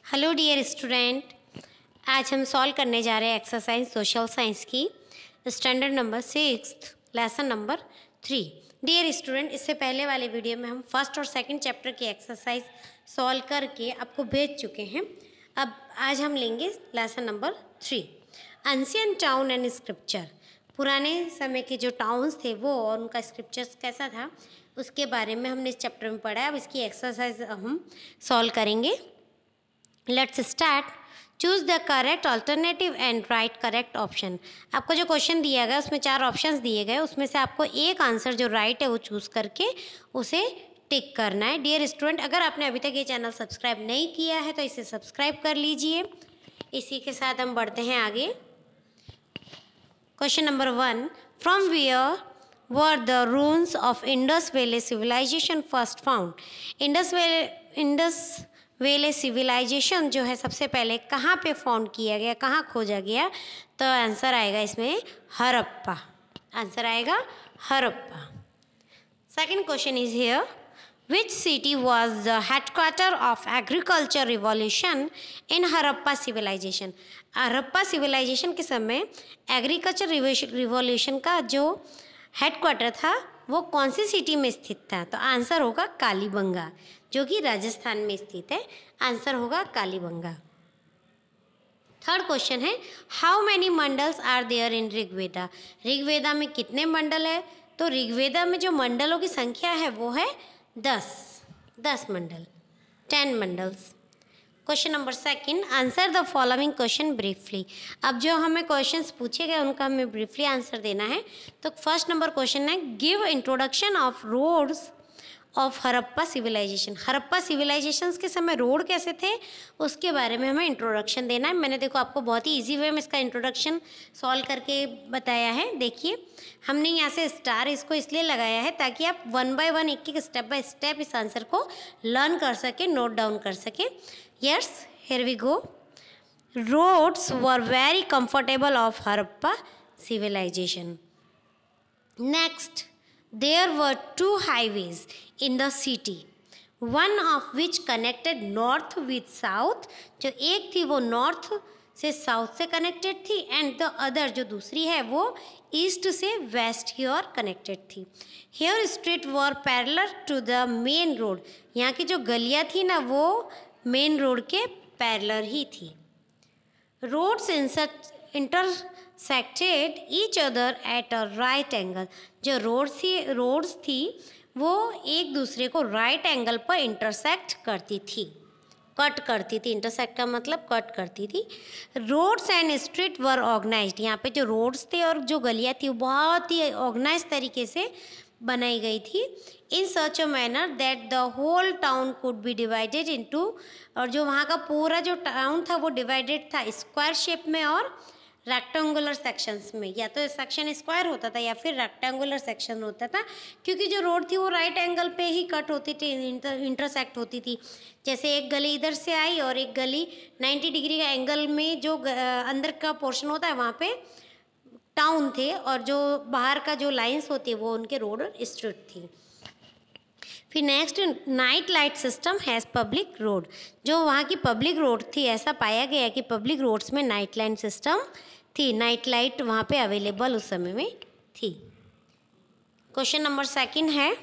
Hello dear student, आज हम solve करने जा रहे हैं एक्सरसाइज सोशल साइंस की standard number 6 lesson number 3। Dear student, इससे पहले वाले वीडियो में हम फर्स्ट और सेकंड चैप्टर की एक्सरसाइज सॉल्व करके आपको भेज चुके हैं। अब आज हम लेंगे lesson number 3, ancient town and scripture. पुराने समय के जो टाउन्स थे वो और उनका स्क्रिप्चर्स कैसा था उसके बारे में हमने इस चैप्टर में पढ़ा है। अब इसकी एक्सरसाइज हम सॉल्व करेंगे। Let's start. Choose the correct alternative and right correct option. आपको जो क्वेश्चन दिया गया उसमें 4 ऑप्शंस दिए गए, उसमें से आपको एक आंसर जो राइट है वो चूज करके उसे टिक करना है। डियर स्टूडेंट, अगर आपने अभी तक ये चैनल सब्सक्राइब नहीं किया है तो इसे सब्सक्राइब कर लीजिए। इसी के साथ हम बढ़ते हैं आगे। Question number 1, from where were the ruins of Indus valley civilization first found. Indus valley civilization जो है सबसे पहले कहाँ पे फाउंड किया गया, कहाँ खोजा गया? तो आंसर आएगा इसमें हड़प्पा। आंसर आएगा Harappa. Second question is here, which city was the headquarter of agriculture revolution in Harappa civilization. Harappa civilization के समय एग्रीकल्चर रिवॉल्यूशन का जो हेडक्वार्टर था वो कौन सी सिटी में स्थित था? तो आंसर होगा कालीबंगा, जो कि राजस्थान में स्थित है। आंसर होगा कालीबंगा। थर्ड क्वेश्चन है, how many mandals are there in Rigveda. Rigveda में कितने मंडल है? तो ऋग्वेदा में जो मंडलों की संख्या है वो है 10 मंडल, 10 mandals. Question number 2, answer the following question briefly. अब जो हमें क्वेश्चंस पूछे गए उनका हमें ब्रीफली आंसर देना है। तो फर्स्ट नंबर क्वेश्चन है, give introduction of roads of Harappa civilization. Harappa civilization के समय रोड कैसे थे उसके बारे में हमें इंट्रोडक्शन देना है। मैंने देखो आपको बहुत ही इजी वे में इसका इंट्रोडक्शन सॉल्व करके बताया है। देखिए, हमने यहाँ से स्टार इसको इसलिए लगाया है ताकि आप 1 बाय 1 एक स्टेप बाय स्टेप इस आंसर को लर्न कर सके, नोट डाउन कर सके। Yes, here we go. Roads were very comfortable of Harappa civilization. Next, there were 2 highways in the city, one of which connected north with south. जो एक थी वो नॉर्थ से साउथ से कनेक्टेड थी, एंड द अदर जो दूसरी है वो ईस्ट से वेस्ट की ओर कनेक्टेड थी। Here street were parallel to the main road. यहाँ की जो गलियाँ थी ना वो मेन रोड के पैरेलल ही थी। Roads intersected each other at a right angle. जो रोड्स थी वो एक दूसरे को राइट एंगल पर इंटरसेक्ट करती थी, कट करती थी। इंटरसेक्ट का मतलब कट करती थी। Roads and street were organized. यहाँ पे जो रोड्स थे और जो गलियाँ थी वो बहुत ही ऑर्गेनाइज तरीके से बनाई गई थी। In such a manner that the whole town could be divided into, और जो वहाँ का पूरा जो टाउन था वो डिवाइडेड था स्क्वायर शेप में और रेक्टेंगुलर सेक्शंस में। या तो सेक्शन स्क्वायर होता था या फिर रेक्टेंगुलर सेक्शन होता था, क्योंकि जो रोड थी वो राइट एंगल पे ही कट होती थी, इंटरसेक्ट होती थी। जैसे एक गली इधर से आई और एक गली 90 डिग्री का एंगल में जो अंदर का पोर्शन होता है वहाँ पे टाउन थे, और जो बाहर का जो लाइंस होती है वो उनके रोड और स्ट्रीट थी। फिर next, night light system has public road. जो वहाँ की पब्लिक रोड थी, ऐसा पाया गया कि पब्लिक रोड्स में नाइट लाइट सिस्टम थी, नाइट लाइट वहाँ पे अवेलेबल उस समय में थी। क्वेश्चन नंबर 2 है,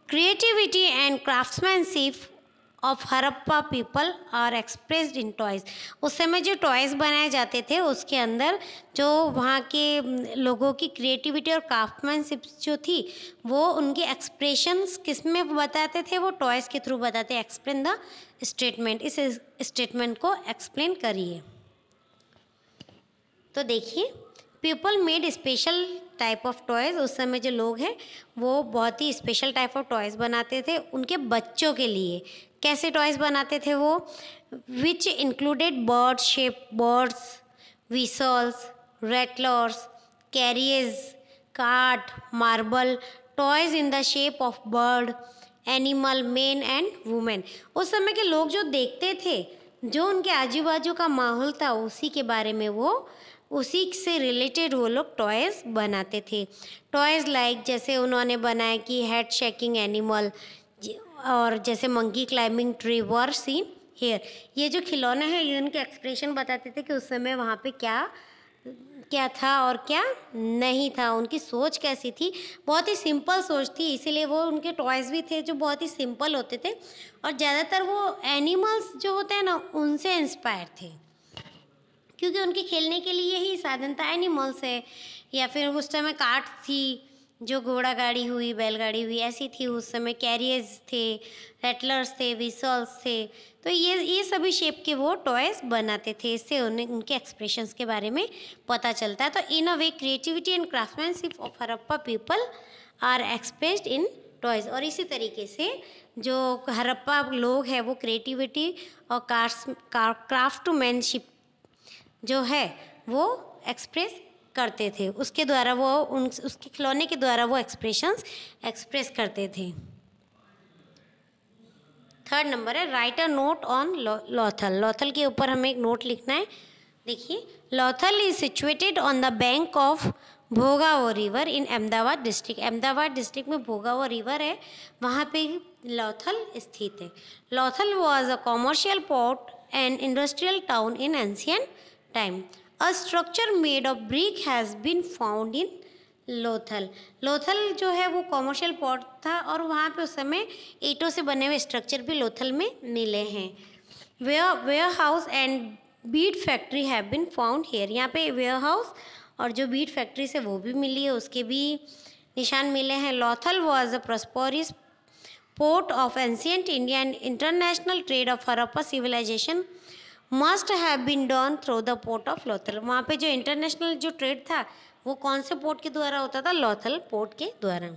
creativity and craftsmanship of Harappa people are expressed in toys. उस समय जो टॉयज़ बनाए जाते थे उसके अंदर जो वहाँ के लोगों की क्रिएटिविटी और क्राफ्ट्समैनशिप जो थी वो उनके एक्सप्रेशंस किस में बताते थे? वो टॉयज़ के थ्रू बताते। Explain the statement. इस स्टेटमेंट को एक्सप्लेन करिए। तो देखिए, people made special type of toys. उस समय जो लोग हैं वो बहुत ही स्पेशल टाइप ऑफ टॉयज़ बनाते थे उनके बच्चों के लिए। कैसे टॉयज़ बनाते थे वो? Which included bird shape birds, whistles, rattlers, carriers, cart, marble, toys in the shape of bird, animal, man and women. उस समय के लोग जो देखते थे, जो उनके आजू बाजू का माहौल था उसी के बारे में वो, उसी से रिलेटेड वो लोग टॉयज़ बनाते थे। टॉयज़ लाइक जैसे उन्होंने बनाया कि हेड शेकिंग एनिमल और जैसे monkey climbing tree were seen here. ये जो खिलौने हैं ये उनके एक्सप्रेशन बताते थे कि उस समय वहाँ पे क्या क्या था और क्या नहीं था, उनकी सोच कैसी थी। बहुत ही सिंपल सोच थी, इसीलिए वो उनके टॉयज़ भी थे जो बहुत ही सिंपल होते थे और ज़्यादातर वो एनिमल्स जो होते हैं ना उनसे इंस्पायर थे, क्योंकि उनके खेलने के लिए ही साधन था एनिमल्स है, या फिर उस समय कार्ट थी, जो घोड़ा गाड़ी हुई, बैलगाड़ी हुई, ऐसी थी उस समय। कैरियर्स थे, रेटलर्स थे, विसल्स थे, तो ये सभी शेप के वो टॉयज़ बनाते थे। इससे उन्हें उनके एक्सप्रेशंस के बारे में पता चलता है। तो in a way creativity and craftsmanship of Harappa people are expressed in toys. और इसी तरीके से जो हड़प्पा लोग हैं वो क्रिएटिविटी और क्राफ्टमैनशिप जो है वो एक्सप्रेस करते थे, उसके द्वारा वो उसके खिलौने के द्वारा वो एक्सप्रेशंस एक्सप्रेस करते थे। थर्ड नंबर है write a note on Lothal. Lothal के ऊपर हमें एक नोट लिखना है। देखिए, Lothal is situated on the bank of Bhogavo river in Ahmedabad district. Ahmedabad district में भोगावो रिवर है, वहाँ पे लॉथल स्थित है। Lothal was a commercial port and industrial town in ancient time. A structure made of brick has been found in Lothal. Lothal जो है वो कॉमर्शियल पोर्ट था और वहाँ पे उस समय ईंटों से बने हुए स्ट्रक्चर भी लोथल में मिले हैं। Warehouse and bead factory have been found here. यहाँ पे वेयर हाउस और जो बीड फैक्ट्री से वो भी मिली है, उसके भी निशान मिले हैं। Lothal was a prosperous port of ancient India and international trade of Harappa civilization must have been done through the port of Lothal. वहाँ पे जो इंटरनेशनल जो ट्रेड था वो कौन से पोर्ट के द्वारा होता था? लोथल पोर्ट के द्वारा।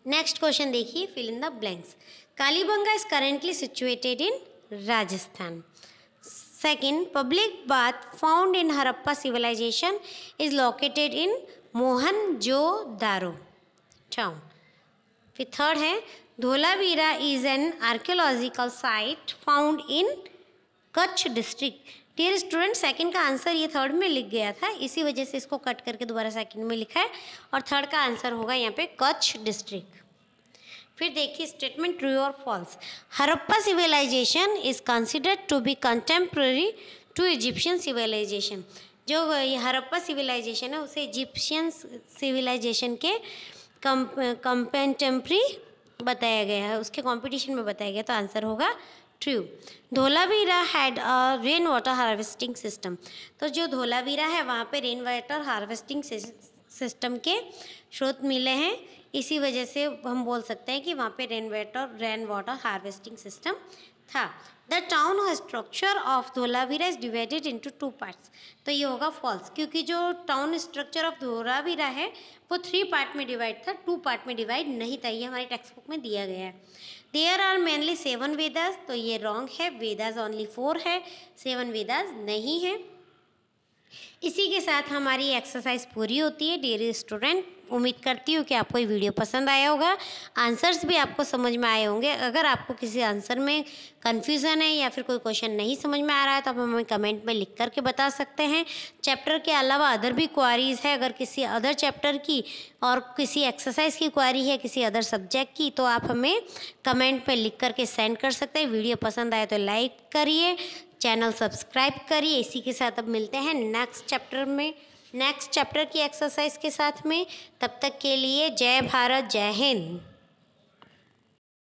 नेक्स्ट क्वेश्चन देखिए, fill in the blanks. Kalibangan is currently situated in Rajasthan. Second, public bath found in Harappa civilization is located in Mohenjodaro town. फिर थर्ड है Dholavira is an archaeological site found in Kutch district. Dear student, second का answer ये third में लिख गया था, इसी वजह से इसको कट करके दोबारा सेकंड में लिखा है और थर्ड का आंसर होगा यहाँ पे कच्छ डिस्ट्रिक्ट। फिर देखिए स्टेटमेंट ट्रू और false. Harappa civilization is considered to be contemporary to Egyptian civilization. जो हड़प्पा सिविलाइजेशन है उसे इजिप्शियन सिविलाइजेशन के कंटेम्प्रेरी बताया गया है, उसके कॉम्पिटिशन में बताया गया, तो आंसर होगा true. Dholavira had a rain water harvesting system. तो जो धोलावीरा है वहाँ पे रेन वाटर हार्वेस्टिंग सिस्टम के स्रोत मिले हैं, इसी वजह से हम बोल सकते हैं कि वहाँ पे रेन वाटर हार्वेस्टिंग सिस्टम था। The town structure of Dholavira is divided into 2 parts. तो ये होगा फॉल्स, क्योंकि जो टाउन स्ट्रक्चर ऑफ धोलावीरा है वो 3 पार्ट में डिवाइड था, 2 पार्ट में डिवाइड नहीं था, ये हमारी टेक्स्ट बुक में दिया गया है। देयर आर मेनली 7 वेदास, तो ये रॉन्ग है, वेदास ओनली 4 है, 7 वेदास नहीं है। इसी के साथ हमारी एक्सरसाइज पूरी होती है। डियर स्टूडेंट, उम्मीद करती हूँ कि आपको ये वीडियो पसंद आया होगा, आंसर्स भी आपको समझ में आए होंगे। अगर आपको किसी आंसर में कन्फ्यूज़न है या फिर कोई क्वेश्चन नहीं समझ में आ रहा है तो आप हमें कमेंट में लिख करके बता सकते हैं। चैप्टर के अलावा अदर भी क्वारीज़ है, अगर किसी अदर चैप्टर की और किसी एक्सरसाइज की क्वारी है किसी अदर सब्जेक्ट की, तो आप हमें कमेंट में लिख करके सेंड कर सकते हैं। वीडियो पसंद आए तो लाइक करिए, चैनल सब्सक्राइब करिए। इसी के साथ अब मिलते हैं नेक्स्ट चैप्टर की एक्सरसाइज के साथ में। तब तक के लिए जय भारत, जय हिंद।